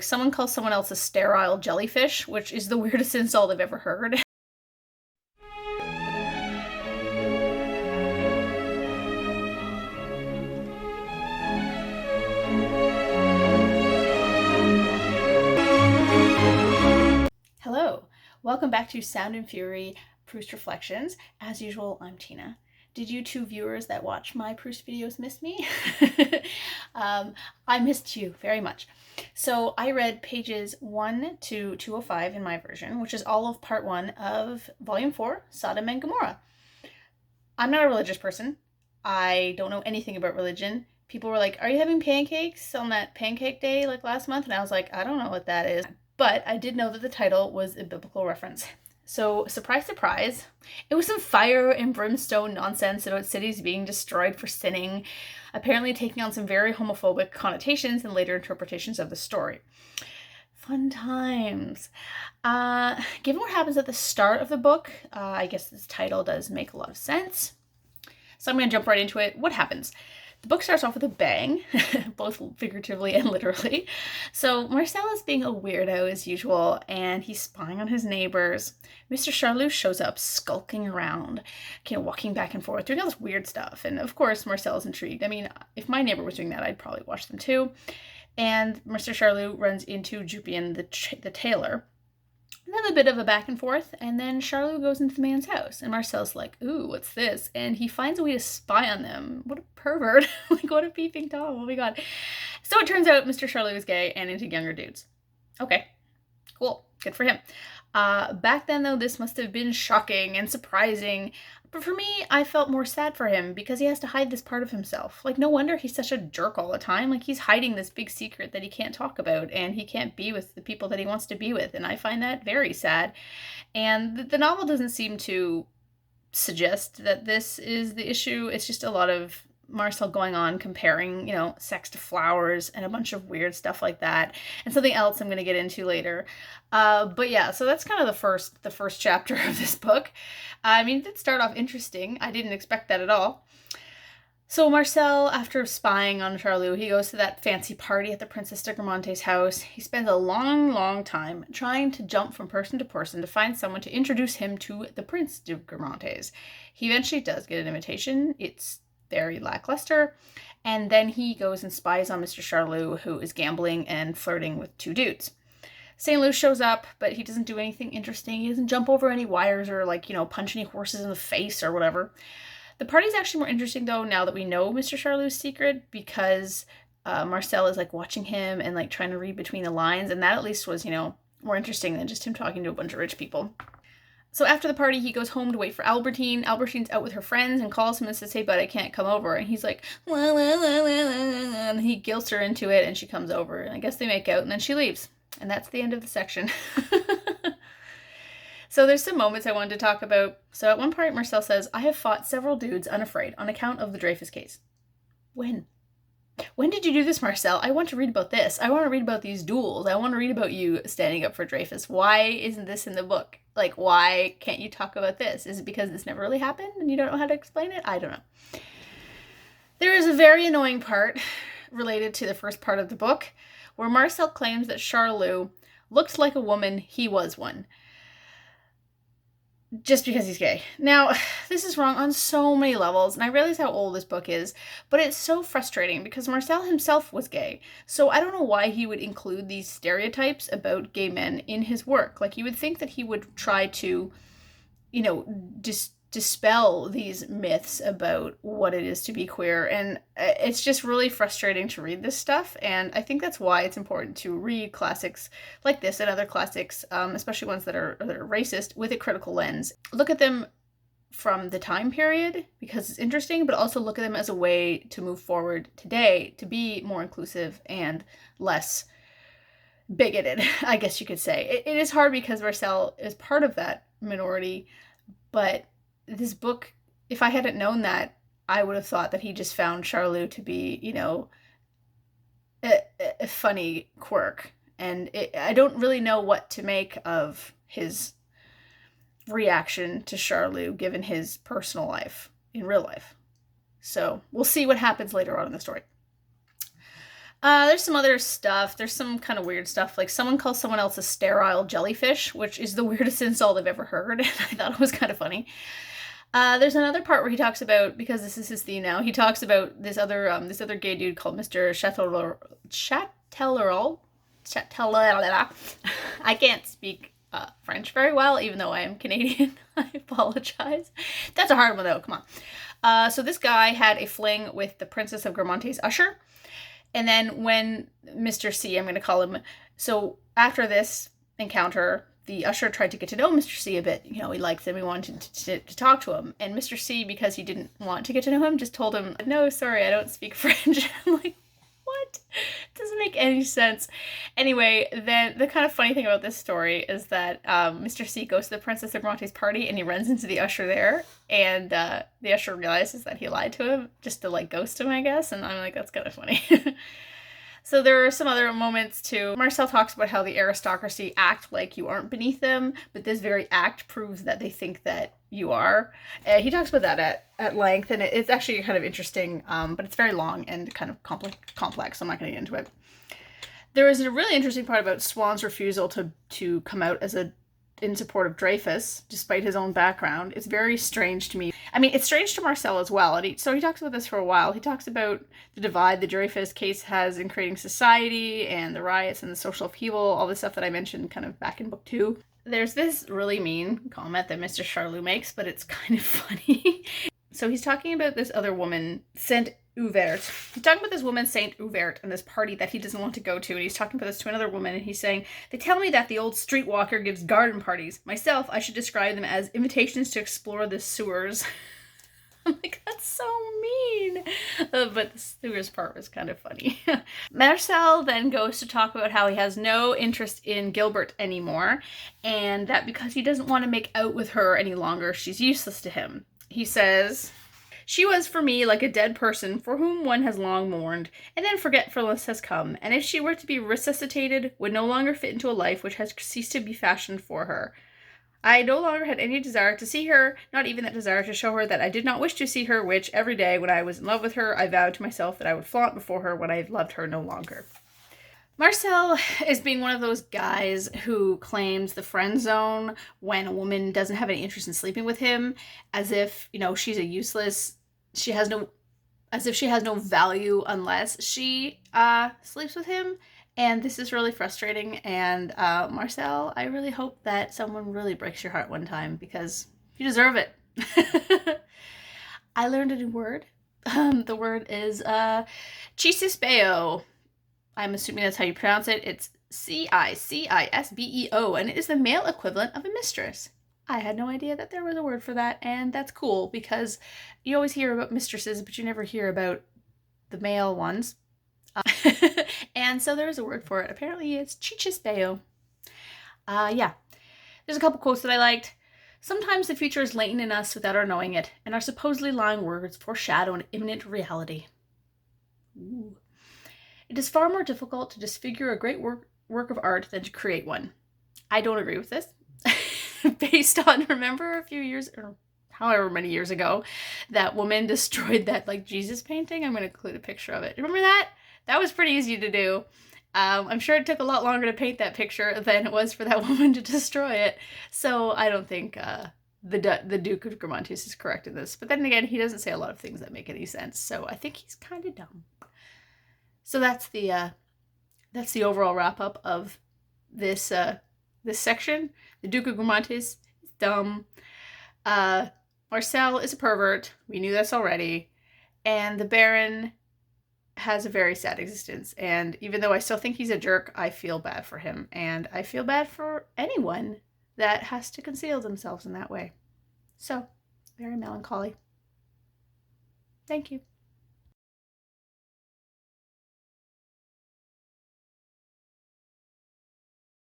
Someone calls someone else a sterile jellyfish, which is the weirdest insult I've ever heard. Hello, welcome back to Sound and Fury Proust Reflections. As usual, I'm Tina. Did you two viewers that watch my Proust videos miss me? I missed you very much. So I read pages 1 to 205 in my version, which is all of part 1 of volume 4, Sodom and Gomorrah. I'm not a religious person. I don't know anything about religion. People were like, are you having pancakes on that pancake day like last month? And I was like, I don't know what that is. But I did know that the title was a biblical reference. So, surprise, surprise, it was some fire and brimstone nonsense about cities being destroyed for sinning, apparently taking on some very homophobic connotations and later interpretations of the story. Fun times. Given what happens at the start of the book, I guess this title does make a lot of sense. So I'm going to jump right into it. What happens? The book starts off with a bang, both figuratively and literally. So Marcel is being a weirdo as usual, and he's spying on his neighbors. Mr. Charlot shows up, skulking around, walking back and forth, doing all this weird stuff. And of course, Marcel is intrigued. I mean, if my neighbor was doing that, I'd probably watch them too. And Mr. Charlot runs into Jupian, the tailor. They have a bit of a back and forth, and then Charlot goes into the man's house, and Marcel's like, ooh, what's this? And he finds a way to spy on them. What a pervert. Like, what a peeping Tom. Oh my god. So it turns out Mr. Charlot is gay and into younger dudes. Okay, cool. Good for him. Back then, though, this must have been shocking and surprising. But for me, I felt more sad for him because he has to hide this part of himself. Like, no wonder he's such a jerk all the time. Like, he's hiding this big secret that he can't talk about, and he can't be with the people that he wants to be with. And I find that very sad. And the novel doesn't seem to suggest that this is the issue. It's just a lot of Marcel going on comparing, sex to flowers and a bunch of weird stuff like that, and something else I'm going to get into later. But yeah, so that's kind of the first chapter of this book. I mean, it did start off interesting. I didn't expect that at all. So Marcel, after spying on Charlot, he goes to that fancy party at the Princess de Gramonte's house. He spends a long, long time trying to jump from person to person to find someone to introduce him to the Prince de Gramonte's. He eventually does get an invitation. It's very lackluster. And then he goes and spies on Mr. Charlot, who is gambling and flirting with two dudes. St. Louis shows up, but he doesn't do anything interesting. He doesn't jump over any wires or, punch any horses in the face or whatever. The party's actually more interesting, though, now that we know Mr. Charlot's secret, because Marcel is, watching him and, trying to read between the lines, and that at least was, more interesting than just him talking to a bunch of rich people. So after the party, he goes home to wait for Albertine. Albertine's out with her friends and calls him and says, hey, bud, I can't come over. And he's like, la, la, la, la, la, and he guilts her into it, and she comes over. And I guess they make out, and then she leaves. And that's the end of the section. So there's some moments I wanted to talk about. So at one part, Marcel says, I have fought several dudes unafraid on account of the Dreyfus case. When? When did you do this, Marcel? I want to read about this. I want to read about these duels. I want to read about you standing up for Dreyfus. Why isn't this in the book? Why can't you talk about this? Is it because this never really happened and you don't know how to explain it? I don't know. There is a very annoying part related to the first part of the book where Marcel claims that Charlot looked like a woman, he was one. Just because he's gay. Now, this is wrong on so many levels, and I realize how old this book is, but it's so frustrating because Marcel himself was gay. So I don't know why he would include these stereotypes about gay men in his work. You would think that he would try to, dispel these myths about what it is to be queer, and it's just really frustrating to read this stuff, and I think that's why it's important to read classics like this and other classics, especially ones that are racist, with a critical lens. Look at them from the time period because it's interesting, but also look at them as a way to move forward today to be more inclusive and less bigoted, I guess you could say. It is hard because Marcel is part of that minority, but this book, if I hadn't known that, I would have thought that he just found Charlot to be, a funny quirk. And I don't really know what to make of his reaction to Charlot given his personal life in real life. So we'll see what happens later on in the story. There's some other stuff. There's some kind of weird stuff. Like someone calls someone else a sterile jellyfish, which is the weirdest insult I've ever heard. And I thought it was kind of funny. There's another part where he talks about, because this is his theme now, he talks about this other gay dude called Mr. Chatelerol. I can't speak French very well, even though I am Canadian. I apologize. That's a hard one though. Come on. So this guy had a fling with the Princess of Gramonte's usher. And then when Mr. C, I'm going to call him, so after this encounter, the usher tried to get to know Mr. C a bit. You know, he liked him, he wanted to talk to him. And Mr. C, because he didn't want to get to know him, just told him, no, sorry, I don't speak French. I'm like, what? It doesn't make any sense. Anyway, then the kind of funny thing about this story is that Mr. C goes to the Princess of Gramonte's party and he runs into the usher there, and the usher realizes that he lied to him just to like ghost him, I guess, and I'm like, that's kind of funny. So there are some other moments too. Marcel talks about how the aristocracy act like you aren't beneath them, but this very act proves that they think that you are. He talks about that at length, and it's actually kind of interesting, but it's very long and kind of complex, so I'm not going to get into it. There is a really interesting part about Swann's refusal to come out as in support of Dreyfus, despite his own background. It's very strange to me. I mean, it's strange to Marcel as well. And so he talks about this for a while. He talks about the divide the Dreyfus case has in creating society and the riots and the social upheaval, all the stuff that I mentioned kind of back in book 2. There's this really mean comment that Mr. Charlot makes, but it's kind of funny. So he's talking about this other woman, Saint Ouvert. He's talking about this woman, Saint Ouvert, and this party that he doesn't want to go to. And he's talking about this to another woman, and he's saying, they tell me that the old streetwalker gives garden parties. Myself, I should describe them as invitations to explore the sewers. I'm like, that's so mean. But the sewers part was kind of funny. Marcel then goes to talk about how he has no interest in Gilbert anymore, and that because he doesn't want to make out with her any longer, she's useless to him. He says, she was for me like a dead person for whom one has long mourned, and then forgetfulness has come, and if she were to be resuscitated, would no longer fit into a life which has ceased to be fashioned for her. I no longer had any desire to see her, not even that desire to show her that I did not wish to see her, which every day when I was in love with her, I vowed to myself that I would flaunt before her when I loved her no longer. Marcel is being one of those guys who claims the friend zone when a woman doesn't have any interest in sleeping with him, as if, you know, she's a useless, as if she has no value unless she sleeps with him. And this is really frustrating. And Marcel, I really hope that someone really breaks your heart one time, because you deserve it. I learned a new word. The word is chisibeo. I'm assuming that's how you pronounce it. It's Cicisbeo, and it is the male equivalent of a mistress. I had no idea that there was a word for that, and that's cool, because you always hear about mistresses, but you never hear about the male ones. And so there's a word for it. Apparently it's chisibeo. Yeah. There's a couple quotes that I liked. Sometimes the future is latent in us without our knowing it, and our supposedly lying words foreshadow an imminent reality. Ooh. It is far more difficult to disfigure a great work of art than to create one. I don't agree with this. Based on, remember a few years, or however many years ago, that woman destroyed that like Jesus painting? I'm going to include a picture of it. Remember that? That was pretty easy to do. I'm sure it took a lot longer to paint that picture than it was for that woman to destroy it. So I don't think the Duke of Gramontes is correct in this. But then again, he doesn't say a lot of things that make any sense. So I think he's kind of dumb. So that's the overall wrap up of this this section. The Duke of Gramontes is dumb. Marcel is a pervert. We knew this already. And the Baron has a very sad existence. And even though I still think he's a jerk, I feel bad for him. And I feel bad for anyone that has to conceal themselves in that way. So, very melancholy. Thank you.